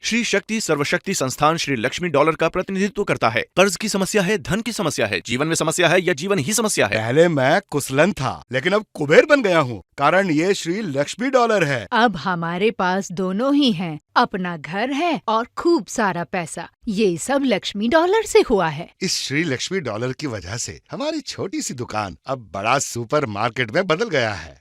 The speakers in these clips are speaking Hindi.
श्री शक्ति सर्वशक्ति संस्थान श्री लक्ष्मी डॉलर का प्रतिनिधित्व करता है। कर्ज की समस्या है, धन की समस्या है, जीवन में समस्या है या जीवन ही समस्या है। पहले मैं कुशलन था, लेकिन अब कुबेर बन गया हूँ, कारण ये श्री लक्ष्मी डॉलर है। अब हमारे पास दोनों ही हैं, अपना घर है और खूब सारा पैसा। ये सब लक्ष्मी डॉलर से हुआ है। इस श्री लक्ष्मी डॉलर की वजह से हमारी छोटी सी दुकान अब बड़ा सुपर मार्केट में बदल गया है।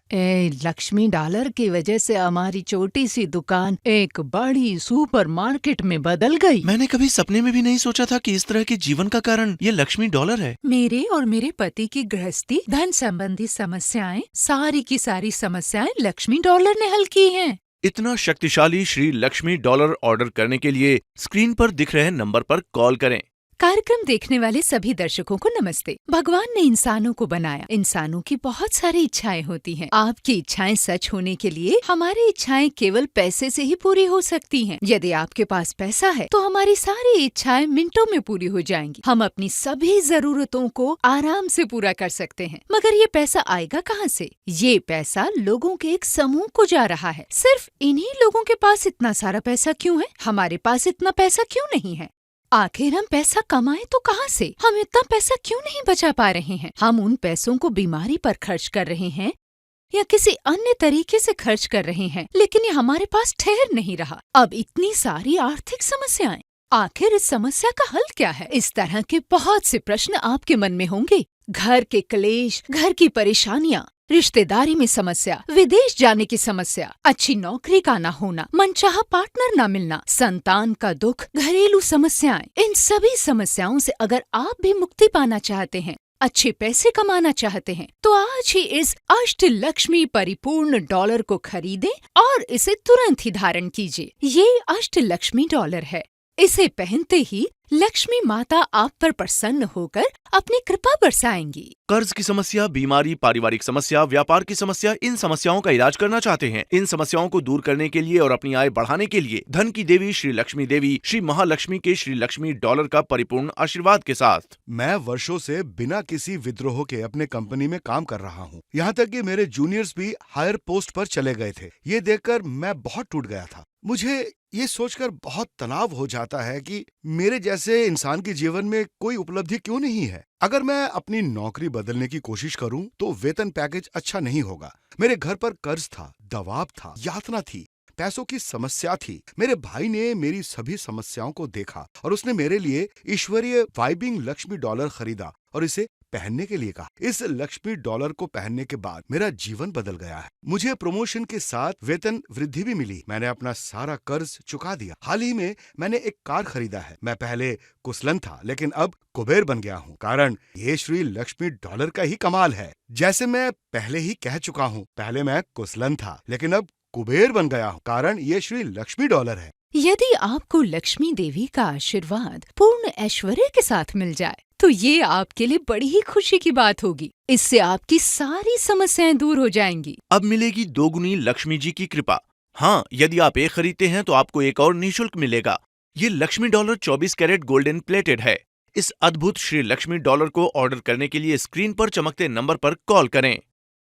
लक्ष्मी डॉलर की वजह से हमारी छोटी सी दुकान एक बड़ी सुपर मार्केट में बदल गई। मैंने कभी सपने में भी नहीं सोचा था कि इस तरह के जीवन का कारण ये लक्ष्मी डॉलर है। मेरे और मेरे पति की गृहस्थी, धन संबंधी समस्याएं, सारी की सारी समस्याएं लक्ष्मी डॉलर ने हल की हैं। इतना शक्तिशाली श्री लक्ष्मी डॉलर ऑर्डर करने के लिए स्क्रीन पर दिख रहे नंबर पर कॉल करें। कार्यक्रम देखने वाले सभी दर्शकों को नमस्ते। भगवान ने इंसानों को बनाया। इंसानों की बहुत सारी इच्छाएं होती हैं। आपकी इच्छाएं सच होने के लिए हमारी इच्छाएं केवल पैसे से ही पूरी हो सकती हैं। यदि आपके पास पैसा है तो हमारी सारी इच्छाएं मिनटों में पूरी हो जाएंगी। हम अपनी सभी जरूरतों को आराम से पूरा कर सकते हैं। मगर ये पैसा आएगा कहाँ से? ये पैसा लोगों के एक समूह को जा रहा है। सिर्फ इन्हीं लोगों के पास इतना सारा पैसा क्यों है? हमारे पास इतना पैसा क्यों नहीं है? आखिर हम पैसा कमाएं तो कहाँ से? हम इतना पैसा क्यों नहीं बचा पा रहे हैं? हम उन पैसों को बीमारी पर खर्च कर रहे हैं या किसी अन्य तरीके से खर्च कर रहे हैं, लेकिन ये हमारे पास ठहर नहीं रहा। अब इतनी सारी आर्थिक समस्याएं, आखिर इस समस्या का हल क्या है? इस तरह के बहुत से प्रश्न आपके मन में होंगे। घर के क्लेश, घर की परेशानियां, रिश्तेदारी में समस्या, विदेश जाने की समस्या, अच्छी नौकरी का न होना, मनचाहा पार्टनर न मिलना, संतान का दुख, घरेलू समस्याएं। इन सभी समस्याओं से अगर आप भी मुक्ति पाना चाहते हैं, अच्छे पैसे कमाना चाहते हैं, तो आज ही इस अष्टलक्ष्मी परिपूर्ण डॉलर को खरीदें और इसे तुरंत ही धारण कीजिए। ये अष्टलक्ष्मी डॉलर है। इसे पहनते ही लक्ष्मी माता आप पर प्रसन्न होकर अपनी कृपा बरसाएंगी। कर्ज की समस्या, बीमारी, पारिवारिक समस्या, व्यापार की समस्या, इन समस्याओं का इलाज करना चाहते हैं। इन समस्याओं को दूर करने के लिए और अपनी आय बढ़ाने के लिए धन की देवी श्री लक्ष्मी देवी, श्री महालक्ष्मी के श्री लक्ष्मी डॉलर का परिपूर्ण आशीर्वाद के साथ। मैं वर्षों से बिना किसी विद्रोह के अपने कंपनी में काम कर रहा हूँ। यहाँ तक कि मेरे जूनियर्स भी हायर पोस्ट पर चले गए थे। ये देखकर मैं बहुत टूट गया था। मुझे ये सोचकर बहुत तनाव हो जाता है कि मेरे जैसे इंसान के जीवन में कोई उपलब्धि क्यों नहीं है। अगर मैं अपनी नौकरी बदलने की कोशिश करूं तो वेतन पैकेज अच्छा नहीं होगा। मेरे घर पर कर्ज था, दबाव था, यातना थी, पैसों की समस्या थी। मेरे भाई ने मेरी सभी समस्याओं को देखा और उसने मेरे लिए ईश्वरीय वाइबिंग लक्ष्मी डॉलर खरीदा और इसे पहनने के लिए कहा। इस लक्ष्मी डॉलर को पहनने के बाद मेरा जीवन बदल गया है। मुझे प्रमोशन के साथ वेतन वृद्धि भी मिली। मैंने अपना सारा कर्ज चुका दिया। हाल ही में मैंने एक कार खरीदा है। मैं पहले कुशलन था, लेकिन अब कुबेर बन गया हूँ, कारण ये श्री लक्ष्मी डॉलर का ही कमाल है। जैसे मैं पहले ही कह चुका हूँ, पहले मैं कुशलन था, लेकिन अब कुबेर बन गया हूँ, कारण ये श्री लक्ष्मी डॉलर है। यदि आपको लक्ष्मी देवी का आशीर्वाद पूर्ण ऐश्वर्य के साथ मिल जाए तो ये आपके लिए बड़ी ही खुशी की बात होगी। इससे आपकी सारी समस्याएं दूर हो जाएंगी। अब मिलेगी दोगुनी लक्ष्मी जी की कृपा। हाँ, यदि आप एक खरीदते हैं तो आपको एक और निःशुल्क मिलेगा। ये Lakshmi dollar 24 carat golden plated है। इस अद्भुत श्री लक्ष्मी डॉलर को ऑर्डर करने के लिए स्क्रीन पर चमकते नंबर पर कॉल करें।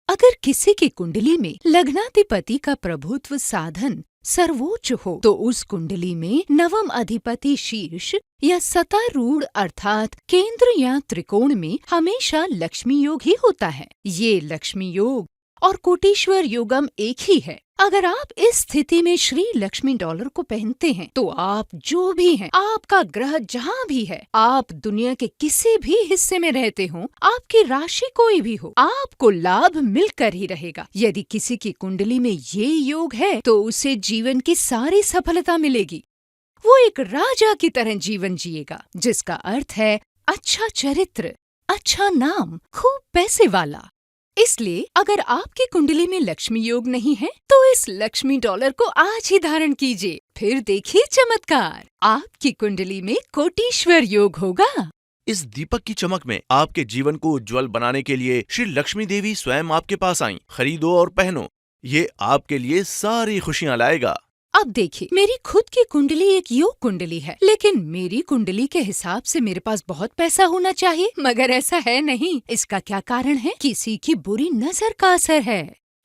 अगर किसी की कुंडली में लग्नाधिपति का प्रभुत्व साधन सर्वोच्च हो तो उस कुंडली में नवम अधिपति शीर्ष या सतारूढ़ अर्थात केंद्र या त्रिकोण में हमेशा लक्ष्मी योग ही होता है। ये लक्ष्मी योग और कोटीश्वर योगम एक ही है। अगर आप इस स्थिति में श्री लक्ष्मी डॉलर को पहनते हैं तो आप जो भी हैं, आपका ग्रह जहाँ भी है, आप दुनिया के किसी भी हिस्से में रहते हो, आपकी राशि कोई भी हो, आपको लाभ मिलकर ही रहेगा। यदि किसी की कुंडली में ये योग है तो उसे जीवन की सारी सफलता मिलेगी। वो एक राजा की तरह जीवन जिएगा, जिसका अर्थ है अच्छा चरित्र, अच्छा नाम, खूब पैसे वाला। इसलिए अगर आपकी कुंडली में लक्ष्मी योग नहीं है तो इस लक्ष्मी डॉलर को आज ही धारण कीजिए, फिर देखिए चमत्कार। आपकी कुंडली में कोटीश्वर योग होगा। इस दीपक की चमक में आपके जीवन को उज्जवल बनाने के लिए श्री लक्ष्मी देवी स्वयं आपके पास आईं। खरीदो और पहनो, ये आपके लिए सारी खुशियाँ लाएगा। अब देखिए, मेरी खुद की कुंडली एक योग कुंडली है, लेकिन मेरी कुंडली के हिसाब से मेरे पास बहुत पैसा होना चाहिए, मगर ऐसा है नहीं। इसका क्या कारण है? किसी की बुरी नजर का असर है।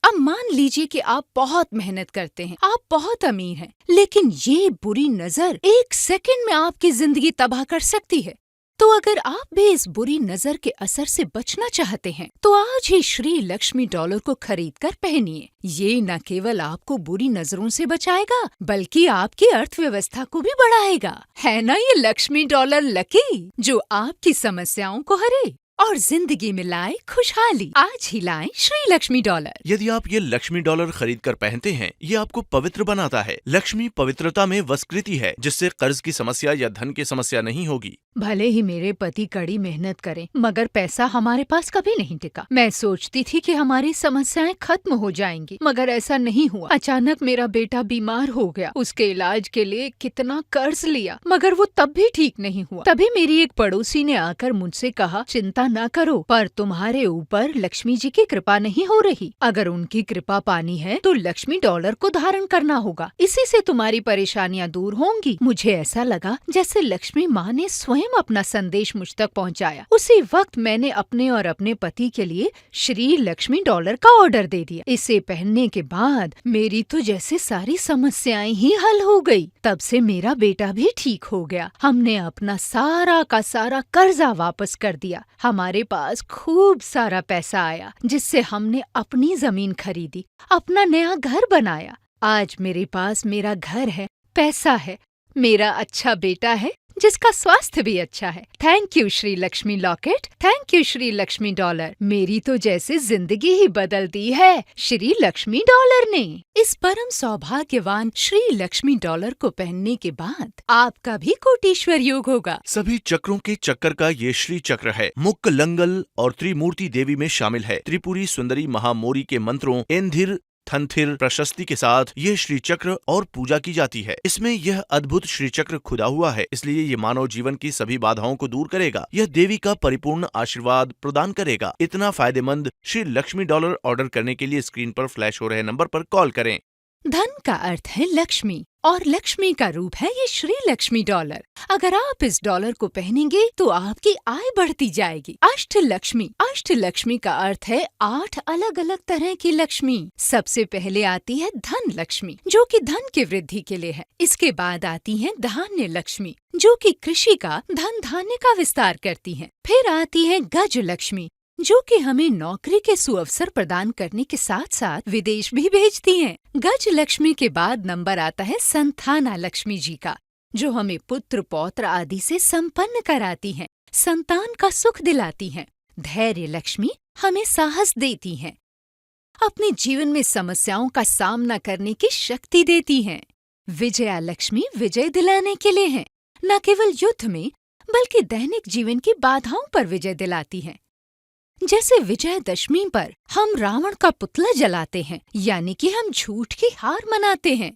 अब मान लीजिए कि आप बहुत मेहनत करते हैं, आप बहुत अमीर हैं, लेकिन ये बुरी नजर 1 सेकंड में आपकी जिंदगी तबाह कर सकती है। तो अगर आप भी इस बुरी नजर के असर से बचना चाहते हैं, तो आज ही श्री लक्ष्मी डॉलर को खरीद कर पहनिए। ये न केवल आपको बुरी नजरों से बचाएगा, बल्कि आपकी अर्थव्यवस्था को भी बढ़ाएगा। है ना ये लक्ष्मी डॉलर लकी, जो आपकी समस्याओं को हरे और जिंदगी में लाए खुशहाली। आज ही लाएं श्री लक्ष्मी डॉलर। यदि आप ये लक्ष्मी डॉलर खरीद कर पहनते हैं, ये आपको पवित्र बनाता है। लक्ष्मी पवित्रता में वस्कृति है, जिससे कर्ज की समस्या या धन की समस्या नहीं होगी। भले ही मेरे पति कड़ी मेहनत करें, मगर पैसा हमारे पास कभी नहीं टिका। मैं सोचती थी कि हमारी समस्याएं खत्म हो जाएंगी, मगर ऐसा नहीं हुआ। अचानक मेरा बेटा बीमार हो गया। उसके इलाज के लिए कितना कर्ज लिया, मगर वो तब भी ठीक नहीं हुआ। तभी मेरी एक पड़ोसी ने आकर मुझसे कहा, चिंता न करो, पर तुम्हारे ऊपर लक्ष्मी जी की कृपा नहीं हो रही। अगर उनकी कृपा पानी है तो लक्ष्मी डॉलर को धारण करना होगा। इसी से तुम्हारी परेशानियां दूर होंगी। मुझे ऐसा लगा जैसे लक्ष्मी माँ ने स्वयं अपना संदेश मुझ तक पहुंचाया। उसी वक्त मैंने अपने और अपने पति के लिए श्री लक्ष्मी डॉलर का ऑर्डर दे दिया। इसे पहनने के बाद मेरी तो जैसे सारी समस्याएं ही हल हो गई। तब से मेरा बेटा भी ठीक हो गया। हमने अपना सारा का सारा कर्जा वापस कर दिया। हमारे पास खूब सारा पैसा आया, जिससे हमने अपनी जमीन खरीदी, अपना नया घर बनाया। आज मेरे पास मेरा घर है, पैसा है, मेरा अच्छा बेटा है, जिसका स्वास्थ्य भी अच्छा है। Thank you Shri Lakshmi locket, thank you Shri Lakshmi dollar. मेरी तो जैसे जिंदगी ही बदल दी है श्री लक्ष्मी डॉलर ने। इस परम सौभाग्यवान श्री लक्ष्मी डॉलर को पहनने के बाद आपका भी कोटीश्वर योग होगा। सभी चक्रों के चक्कर का ये श्री चक्र है। मुक्क, लंगल और त्रिमूर्ति देवी में शामिल है। त्रिपुरी सुंदरी महामोरी के मंत्रों एंधिर थंथिर प्रशस्ति के साथ ये श्री चक्र और पूजा की जाती है। इसमें यह अद्भुत श्री चक्र खुदा हुआ है, इसलिए ये मानव जीवन की सभी बाधाओं को दूर करेगा। यह देवी का परिपूर्ण आशीर्वाद प्रदान करेगा। इतना फायदेमंद श्री लक्ष्मी डॉलर ऑर्डर करने के लिए स्क्रीन पर फ्लैश हो रहे नंबर पर कॉल करें। धन का अर्थ है लक्ष्मी और लक्ष्मी का रूप है ये श्री लक्ष्मी डॉलर। अगर आप इस डॉलर को पहनेंगे तो आपकी आय बढ़ती जाएगी। अष्ट लक्ष्मी का अर्थ है 8 अलग अलग तरह की लक्ष्मी। सबसे पहले आती है धन लक्ष्मी, जो कि धन की वृद्धि के लिए है। इसके बाद आती है धान्य लक्ष्मी, जो कि कृषि का धन धान्य का विस्तार करती है। फिर आती है गज लक्ष्मी, जो कि हमें नौकरी के सुअवसर प्रदान करने के साथ साथ विदेश भी भेजती हैं। गज लक्ष्मी के बाद नंबर आता है संताना लक्ष्मी जी का, जो हमें पुत्र पौत्र आदि से संपन्न कराती हैं, संतान का सुख दिलाती हैं। धैर्य लक्ष्मी हमें साहस देती हैं, अपने जीवन में समस्याओं का सामना करने की शक्ति देती हैं। विजया लक्ष्मी विजय दिलाने के लिए है, न केवल युद्ध में बल्कि दैनिक जीवन की बाधाओं पर विजय दिलाती हैं। जैसे विजयदशमी पर हम रावण का पुतला जलाते हैं, यानी कि हम झूठ की हार मनाते हैं।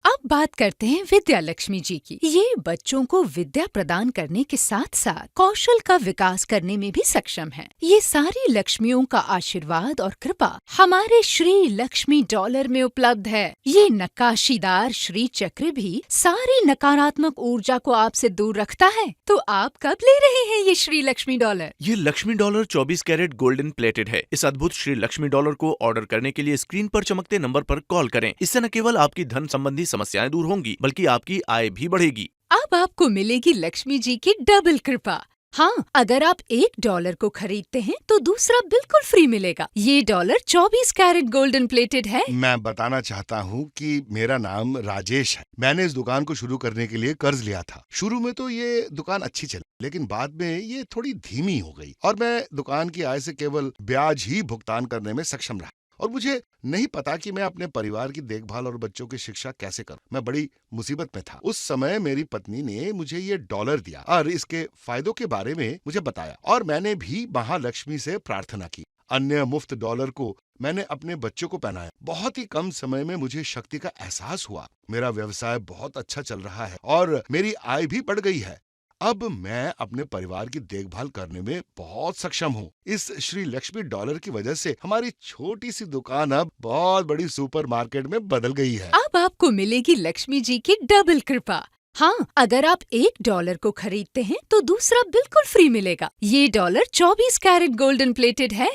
अब बात करते हैं विद्या लक्ष्मी जी की। ये बच्चों को विद्या प्रदान करने के साथ साथ कौशल का विकास करने में भी सक्षम है। ये सारी लक्ष्मियों का आशीर्वाद और कृपा हमारे श्री लक्ष्मी डॉलर में उपलब्ध है। ये नक्काशीदार श्री चक्र भी सारी नकारात्मक ऊर्जा को आपसे दूर रखता है। तो आप कब ले रहे हैं ये श्री लक्ष्मी डॉलर? ये Lakshmi dollar 24 carat golden plated है। इस अद्भुत श्री लक्ष्मी डॉलर को ऑर्डर करने के लिए स्क्रीन पर चमकते नंबर पर कॉल करें। इससे न केवल आपकी धन संबंधी समस्याएं दूर होंगी, बल्कि आपकी आय भी बढ़ेगी। अब आपको मिलेगी लक्ष्मी जी की डबल कृपा। हाँ, अगर आप $1 को खरीदते हैं तो दूसरा बिल्कुल फ्री मिलेगा। ये डॉलर 24 कैरेट गोल्डन प्लेटेड है। मैं बताना चाहता हूँ कि मेरा नाम राजेश है। मैंने इस दुकान को शुरू करने के लिए कर्ज लिया था। शुरू में तो ये दुकान अच्छी चली, लेकिन बाद में ये थोड़ी धीमी हो गई और मैं दुकान की आय से केवल ब्याज ही भुगतान करने में सक्षम रहा। और मुझे नहीं पता कि मैं अपने परिवार की देखभाल और बच्चों की शिक्षा कैसे करूं। मैं बड़ी मुसीबत में था। उस समय मेरी पत्नी ने मुझे ये डॉलर दिया और इसके फायदों के बारे में मुझे बताया, और मैंने भी महालक्ष्मी से प्रार्थना की। अन्य मुफ्त डॉलर को मैंने अपने बच्चों को पहनाया। बहुत ही कम समय में मुझे शक्ति का एहसास हुआ। मेरा व्यवसाय बहुत अच्छा चल रहा है और मेरी आय भी बढ़ गई है। अब मैं अपने परिवार की देखभाल करने में बहुत सक्षम हूँ। इस श्री लक्ष्मी डॉलर की वजह से हमारी छोटी सी दुकान अब बहुत बड़ी सुपरमार्केट में बदल गई है। अब आपको मिलेगी लक्ष्मी जी की डबल कृपा। हाँ, अगर आप $1 को खरीदते हैं तो दूसरा बिल्कुल फ्री मिलेगा। ये डॉलर 24 कैरेट गोल्डन प्लेटेड है।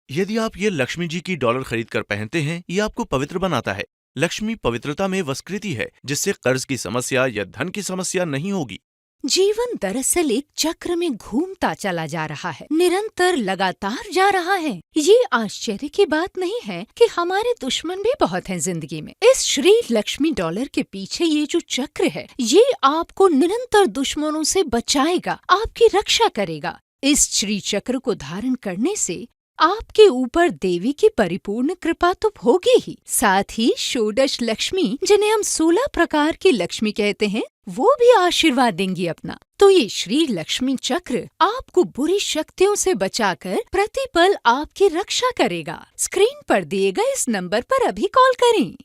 यदि आप ये लक्ष्मी जी की डॉलर खरीद कर पहनते हैं, ये आपको पवित्र बनाता है। लक्ष्मी पवित्रता में वशीकृति है, जिससे कर्ज की समस्या या धन की समस्या नहीं होगी। जीवन दरअसल एक चक्र में घूमता चला जा रहा है, निरंतर लगातार जा रहा है। ये आश्चर्य की बात नहीं है कि हमारे दुश्मन भी बहुत हैं जिंदगी में। इस श्री लक्ष्मी डॉलर के पीछे ये जो चक्र है, ये आपको निरंतर दुश्मनों से बचाएगा, आपकी रक्षा करेगा। इस श्री चक्र को धारण करने से आपके ऊपर देवी की परिपूर्ण कृपा तो होगी ही, साथ ही षोडश लक्ष्मी, जिन्हें हम 16 प्रकार की लक्ष्मी कहते हैं, वो भी आशीर्वाद देंगी अपना। तो ये श्री लक्ष्मी चक्र आपको बुरी शक्तियों से बचाकर प्रतिपल आपकी रक्षा करेगा। स्क्रीन पर दिए गए इस नंबर पर अभी कॉल करें।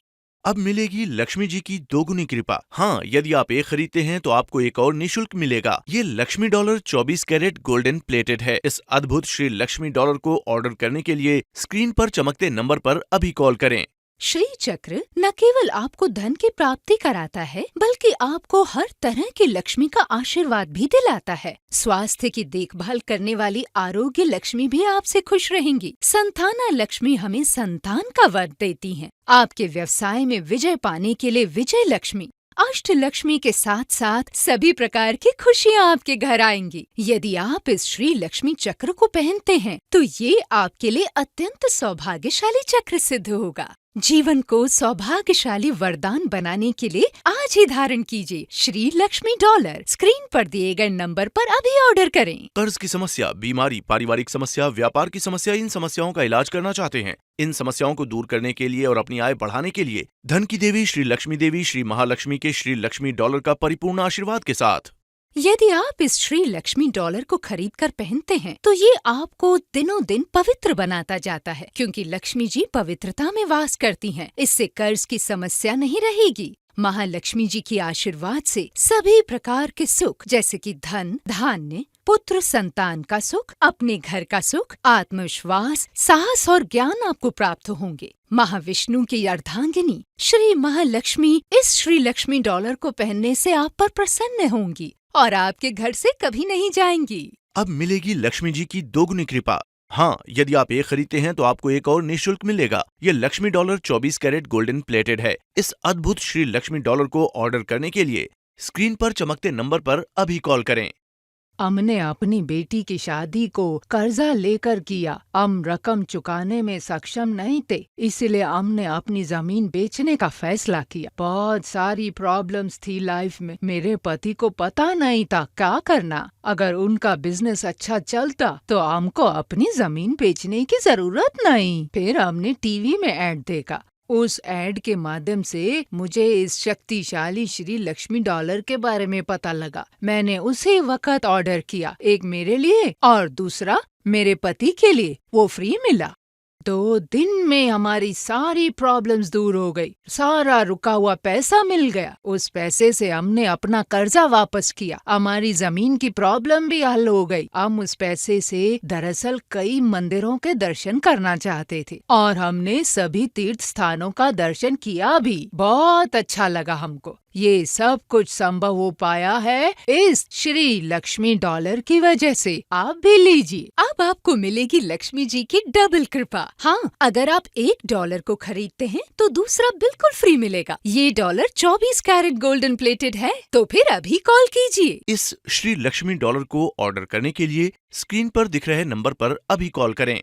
अब मिलेगी लक्ष्मी जी की दोगुनी कृपा। हाँ, यदि आप एक खरीदते हैं तो आपको एक और निःशुल्क मिलेगा। ये Lakshmi dollar 24 carat golden plated है। इस अद्भुत श्री लक्ष्मी डॉलर को ऑर्डर करने के लिए स्क्रीन पर चमकते नंबर पर अभी कॉल करें। श्री चक्र न केवल आपको धन की प्राप्ति कराता है, बल्कि आपको हर तरह की लक्ष्मी का आशीर्वाद भी दिलाता है। स्वास्थ्य की देखभाल करने वाली आरोग्य लक्ष्मी भी आपसे खुश रहेंगी। संताना लक्ष्मी हमें संतान का वर देती हैं। आपके व्यवसाय में विजय पाने के लिए विजय लक्ष्मी, अष्ट लक्ष्मी के साथ साथ सभी प्रकार की खुशियाँ आपके घर आएंगी। यदि आप इस श्री लक्ष्मी चक्र को पहनते हैं, तो ये आपके लिए अत्यंत सौभाग्यशाली चक्र सिद्ध होगा। जीवन को सौभाग्यशाली वरदान बनाने के लिए आज ही धारण कीजिए श्री लक्ष्मी डॉलर। स्क्रीन पर दिए गए नंबर पर अभी ऑर्डर करें। कर्ज की समस्या, बीमारी, पारिवारिक समस्या, व्यापार की समस्या, इन समस्याओं का इलाज करना चाहते हैं? इन समस्याओं को दूर करने के लिए और अपनी आय बढ़ाने के लिए धन की देवी श्री लक्ष्मी देवी श्री महालक्ष्मी के श्री लक्ष्मी डॉलर का परिपूर्ण आशीर्वाद के साथ यदि आप इस श्री लक्ष्मी डॉलर को खरीद कर पहनते हैं, तो ये आपको दिनों दिन पवित्र बनाता जाता है, क्योंकि लक्ष्मी जी पवित्रता में वास करती हैं। इससे कर्ज की समस्या नहीं रहेगी। महालक्ष्मी जी की आशीर्वाद से सभी प्रकार के सुख, जैसे कि धन, धान्य, पुत्र संतान का सुख, अपने घर का सुख, आत्मविश्वास, साहस और ज्ञान आपको प्राप्त होंगे। महाविष्णु की अर्धांगिनी श्री महालक्ष्मी इस श्री लक्ष्मी डॉलर को पहनने से आप पर प्रसन्न होंगी और आपके घर से कभी नहीं जाएंगी। अब मिलेगी लक्ष्मी जी की दोगुनी कृपा। हाँ, यदि आप एक खरीदते हैं तो आपको एक और निःशुल्क मिलेगा। ये Lakshmi dollar 24 carat golden plated है। इस अद्भुत श्री लक्ष्मी डॉलर को ऑर्डर करने के लिए स्क्रीन पर चमकते नंबर पर अभी कॉल करें। हमने अपनी बेटी की शादी को कर्जा लेकर किया। हम रकम चुकाने में सक्षम नहीं थे, इसलिए हमने अपनी जमीन बेचने का फैसला किया। बहुत सारी प्रॉब्लम्स थी लाइफ में। मेरे पति को पता नहीं था क्या करना। अगर उनका बिजनेस अच्छा चलता तो हमको अपनी जमीन बेचने की जरूरत नहीं। फिर हमने टीवी में ऐड देखा। उस ऐड के माध्यम से मुझे इस शक्तिशाली श्री लक्ष्मी डॉलर के बारे में पता लगा। मैंने उसी वक्त ऑर्डर किया, एक मेरे लिए और दूसरा मेरे पति के लिए। वो फ्री मिला। 2 दिन में हमारी सारी प्रॉब्लम्स दूर हो गई। सारा रुका हुआ पैसा मिल गया। उस पैसे से हमने अपना कर्जा वापस किया। हमारी जमीन की प्रॉब्लम भी हल हो गई। हम उस पैसे से दरअसल कई मंदिरों के दर्शन करना चाहते थे और हमने सभी तीर्थ स्थानों का दर्शन किया भी। बहुत अच्छा लगा हमको। ये सब कुछ संभव हो पाया है इस श्री लक्ष्मी डॉलर की वजह से। आप भी लीजिए। अब आपको मिलेगी लक्ष्मी जी की डबल कृपा। हाँ, अगर आप $1 को खरीदते हैं तो दूसरा बिल्कुल फ्री मिलेगा। ये डॉलर 24 कैरेट गोल्डन प्लेटेड है, तो फिर अभी कॉल कीजिए। इस श्री लक्ष्मी डॉलर को ऑर्डर करने के लिए स्क्रीन पर दिख रहे नंबर पर अभी कॉल करें।